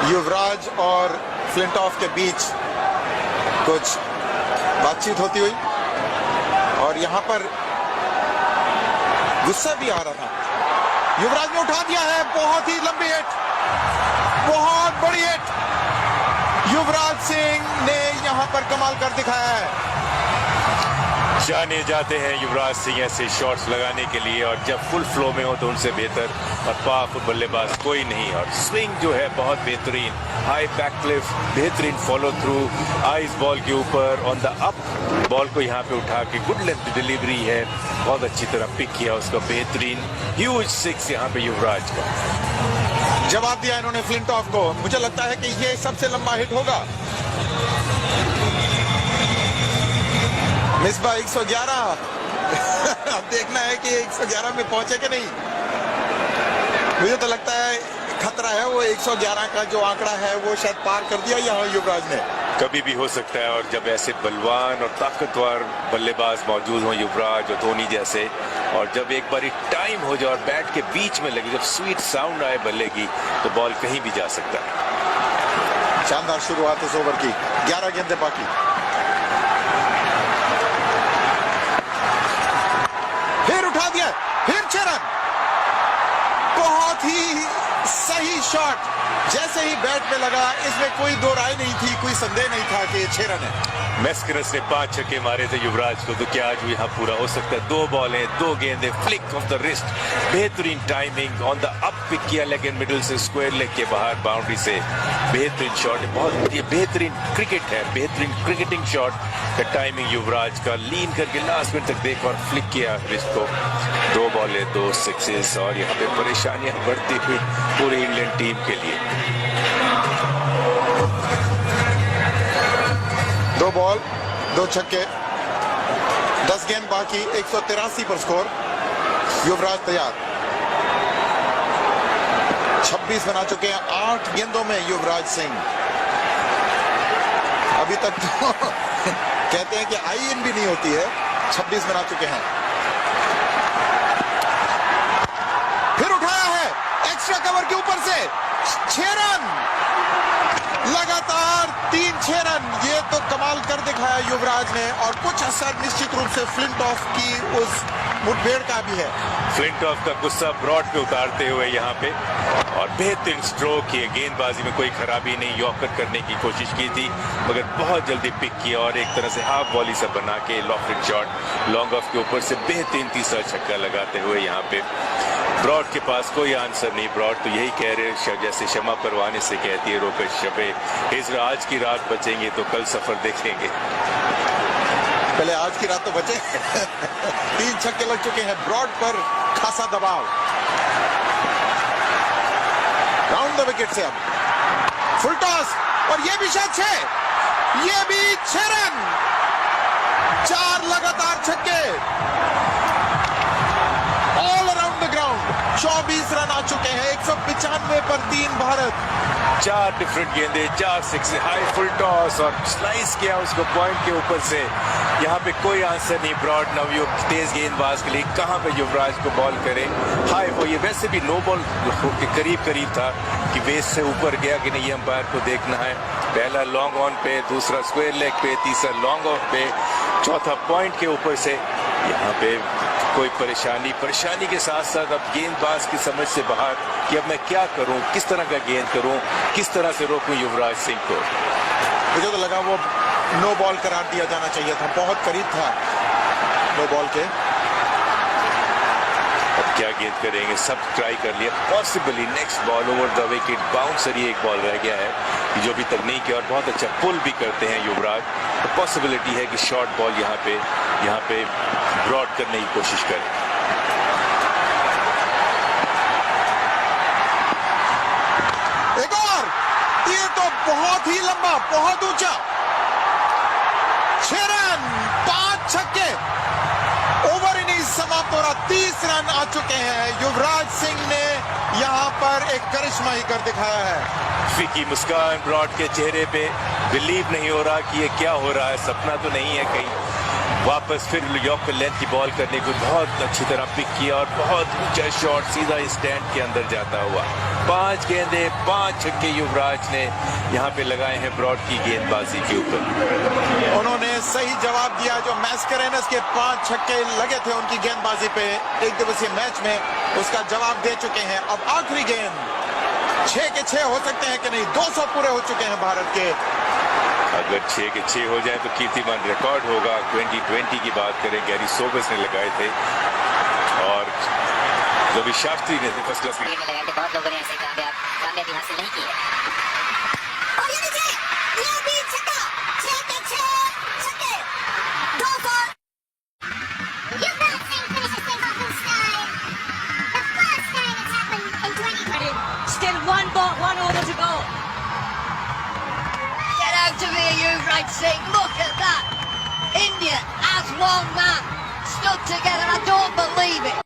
युवराज और फ्लिंटॉफ के बीच कुछ बातचीत होती हुई और यहां पर गुस्सा भी आ रहा था। युवराज ने उठा दिया है, बहुत ही लंबी हिट, बहुत बड़ी हिट। युवराज सिंह ने यहां पर कमाल कर दिखाया है। जाने जाते हैं युवराज सिंह ऐसे शॉट्स लगाने के लिए, और जब फुल फ्लो में हो तो उनसे बेहतर और पावरफुल बल्लेबाज कोई नहीं। और स्विंग जो है बहुत बेहतरीन, हाई बैक क्लिफ, बेहतरीन फॉलो थ्रू, आइस बॉल के ऊपर ऑन द अप, बॉल को यहाँ पे उठा के गुड लेंथ डिलीवरी है, बहुत अच्छी तरह पिक किया उसका, बेहतरीन ह्यूज सिक्स यहाँ पे युवराज का। जवाब दिया इन्होंने फ्लिंटॉफ को। मुझे लगता है कि ये सबसे लंबा हिट होगा। मिसबा 111 अब देखना है कि 111 में पहुंचे कि नहीं। मुझे तो लगता है खतरा है, वो 111 का जो आंकड़ा है वो शायद पार कर दिया यहाँ युवराज ने। कभी भी हो सकता है, और जब ऐसे बलवान और ताकतवर बल्लेबाज मौजूद हों, युवराज और धोनी जैसे, और जब एक बारी टाइम हो जाए और बैट के बीच में लगे, जब स्वीट साउंड आए बल्ले की, तो बॉल कहीं भी जा सकता है। शानदार शुरुआत इस ओवर की, 11 गेंदें बाकी। फिर उठा दिया, फिर 6 रन, बहुत ही सही शॉट। जैसे ही बैट में लगा, इसमें कोई दो राय नहीं थी, कोई संदेह नहीं था कि 6 रन है। मैस्करस ने 5 छक्के मारे थे युवराज को, तो क्या आज भी यहाँ पूरा हो सकता है। 2 बॉलें, 2 गेंदें, फ्लिक ऑफ द रिस्ट, बेहतरीन timing, on the up pick किया, लेकिन मिडिल से स्क्वायर लेग के बाहर बाउंड्री से बेहतरीन शॉट है। बहुत ये बेहतरीन क्रिकेट है, बेहतरीन क्रिकेटिंग शॉट का टाइमिंग युवराज का, लीन करके लास्ट मिनट तक देखा और फ्लिक किया रिस्ट को। 2 बॉलें, 2 सिक्सेस, और यहाँ पे परेशानियां बढ़ती हुई पूरी इंग्लैंड टीम के लिए। 2 बॉल, 2 छक्के, 10 गेंद बाकी, 183 पर स्कोर। युवराज तैयार, 26 बना चुके हैं 8 गेंदों में युवराज सिंह। अभी तक तो कहते हैं कि आई इन भी नहीं होती है, 26 बना चुके हैं। फिर उठाया है एक्स्ट्रा कवर के ऊपर से, 6 रन, लगातार 3-6 रन। ये तो कमाल कर दिखाया युवराज ने, और कुछ असर निश्चित रूप से फ्लिंटॉफ की उस मुठभेड़ का भी है। फ्लिंटॉफ का गुस्सा ब्रॉड पे उतारते हुए यहाँ पे, और बेहतरीन स्ट्रोक किए, गेंदबाजी में कोई खराबी नहीं, यॉर्कर करने की कोशिश की थी मगर बहुत जल्दी पिक किया, और एक तरह से हाफ वॉली से बना के लॉफ्टिंग शॉट लॉन्ग ऑफ के ऊपर से बेहतरीन तीसरा छक्का लगाते हुए यहाँ पे। ब्रॉड के पास कोई आंसर नहीं। ब्रॉड तो यही कह रहे, जैसे शमा परवाने से कहती है रोकश शबे, इस आज की रात बचेंगे तो कल सफर देखेंगे। पहले आज की रात तो बचे 3 छक्के लग चुके हैं, ब्रॉड पर खासा दबाव। राउंड द विकेट से अब फुल टॉस, और ये भी शायद 6, ये भी 6 रन, 4 लगातार छक्के, all around the ground. 24 run आ चुके हैं, 195 पर 3 भारत। 4 डिफरेंट गेंदे, 4 सिक्स, हाई फुल टॉस, और स्लाइस किया उसको पॉइंट के ऊपर से। यहाँ पे कोई आंसर नहीं ब्रॉड नवयुक्त तेज गेंदबाज के लिए, कहाँ पे युवराज को बॉल करे। हाई वो ये वैसे भी नो बॉल के करीब था कि बेस से ऊपर गया कि नहीं, अंपायर को देखना है। पहला लॉन्ग ऑन पे, दूसरा स्क्वायर लेग पे, तीसरा लॉन्ग ऑफ पे, चौथा पॉइंट के ऊपर से। यहाँ पे कोई परेशानी के साथ साथ अब गेंदबाज की समझ से बाहर कि अब मैं क्या करूं, किस तरह का गेंद करूं, किस तरह से रोकूं युवराज सिंह को। मुझे तो लगा वो नो बॉल करार दिया जाना चाहिए था, बहुत करीब था नो बॉल के। अब क्या गेंद करेंगे, सब ट्राई कर लिया, possibly next ball over the wicket, bouncer ही एक बॉल रह गया है जो अभी तक नहीं किया, और बहुत अच्छा पुल भी करते हैं युवराज, तो पॉसिबिलिटी है कि शॉर्ट बॉल यहाँ पे ब्रॉड करने की कोशिश करें। एक और, ये तो बहुत ही लंबा, बहुत ऊंचा, 6 रन, 5 छक्के, ओवर इनिंग्स समाप्त हो रहा, 30 रन आ चुके हैं। युवराज सिंह ने यहां पर एक करिश्मा ही कर दिखाया है। फीकी मुस्कान ब्रॉड के चेहरे पे, बिलीव नहीं हो रहा कि ये क्या हो रहा है, सपना तो नहीं है कहीं। वापस फिर यॉर्कर लेंथ की बॉल करने को बहुत अच्छी तरह पिक किया और बहुत ऊंचा शॉट सीधा स्टैंड के अंदर जाता हुआ। 5 गेंदे 5 छक्के युवराज ने यहाँ पे लगाए हैं ब्रॉड की गेंदबाजी के ऊपर। उन्होंने सही जवाब दिया। जो मैस्करेनस के 5 छक्के लगे थे उनकी गेंदबाजी पे एक दिवसीय मैच में, उसका जवाब दे चुके हैं। अब आखिरी गेंद 6 के 6 हो सकते हैं कि नहीं। 200 पूरे हो चुके हैं भारत के। अगर 6 के 6 हो जाए तो कीर्तिमान रिकॉर्ड होगा। 2020 की बात करें, गैरी सोबर्स ने लगाए थे और रवि शास्त्री ने फर्स्ट क्लास लगाए थे। बहुत लोगों ने ऐसे कामयाबी हासिल नहीं की है। और ये देखिए, ये भी छक्का, 6 के 6 छक्के, 200। Yuvraj Singh finishes things off in style. The first time it's happened in 2020. Still one over to go. Get out of here, Yuvraj Singh. Look at that. India as one man stood together. I don't believe it.